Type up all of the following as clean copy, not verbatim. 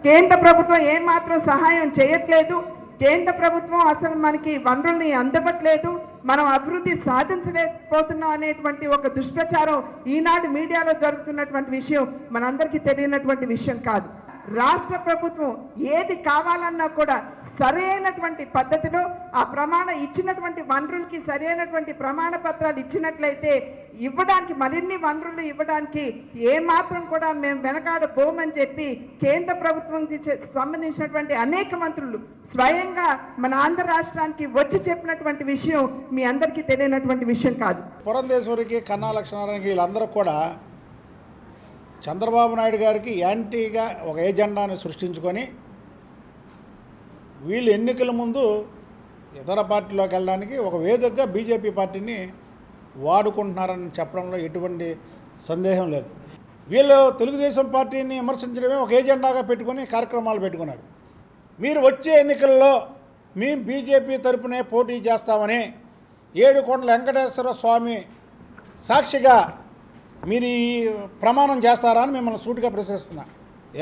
కేంద్ర ప్రభుత్వం ఏమాత్రం సహాయం చేయట్లేదు. కేంద్ర ప్రభుత్వం అసలు మనకి వనరుల్ని అందవట్లేదు, మనం అభివృద్ధి సాధించలేకపోతున్నాం అనేటువంటి ఒక దుష్ప్రచారం ఈనాడు మీడియాలో జరుగుతున్నటువంటి విషయం మనందరికీ తెలియనటువంటి విషయం కాదు. రాష్ట్ర ప్రభుత్వం ఏది కావాలన్నా కూడా సరైనటువంటి పద్ధతిలో ఆ ఇచ్చినటువంటి వనరులకి సరైనటువంటి ప్రమాణ పత్రాలు ఇచ్చినట్లయితే ఇవ్వడానికి, మరిన్ని వనరులు ఇవ్వడానికి ఏమాత్రం కూడా మేము వెనకాడబోమని చెప్పి కేంద్ర ప్రభుత్వంకి సంబంధించినటువంటి అనేక మంత్రులు స్వయంగా మన ఆంధ్ర రాష్ట్రానికి వచ్చి చెప్పినటువంటి విషయం మీ అందరికీ తెలియనటువంటి విషయం కాదు. పురంధేశ్వరికి, కన్నా లక్ష్మణారాయణకి వీళ్ళందరూ కూడా చంద్రబాబు నాయుడు గారికి యాంటీగా ఒక ఏజెండాను సృష్టించుకొని వీళ్ళు ఎన్నికల ముందు ఇతర పార్టీలోకి వెళ్ళడానికి ఒక వేదికగా బీజేపీ పార్టీని వాడుకుంటున్నారని చెప్పడంలో ఎటువంటి సందేహం లేదు. వీళ్ళు తెలుగుదేశం పార్టీని విమర్శించడమే ఒక ఏజెండాగా పెట్టుకొని కార్యక్రమాలు పెట్టుకున్నారు. మీరు వచ్చే ఎన్నికల్లో మేము బీజేపీ తరపునే పోటీ చేస్తామని ఏడుకొండల వెంకటేశ్వర స్వామి సాక్షిగా మీరు ఈ ప్రమాణం చేస్తారా అని మిమ్మల్ని సూటిగా ప్రశ్నిస్తున్నా.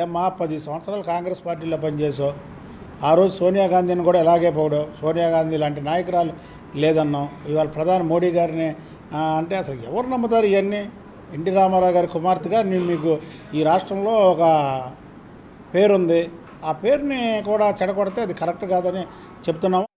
ఏమ్మా 10 సంవత్సరాలు కాంగ్రెస్ పార్టీలో పనిచేసావు, ఆ రోజు సోనియా గాంధీని కూడా ఇలాగే పోవడం, సోనియా గాంధీ లాంటి నాయకురాలు లేదన్నాం, ఇవాళ ప్రధాని మోడీ గారిని అంటే అసలు ఎవరు నమ్ముతారు ఇవన్నీ? ఎన్టీ రామారావు గారి కుమార్తెగా మీకు ఈ రాష్ట్రంలో ఒక పేరుంది, ఆ పేరుని కూడా చెడగొడితే అది కరెక్ట్ కాదని చెప్తున్నాము.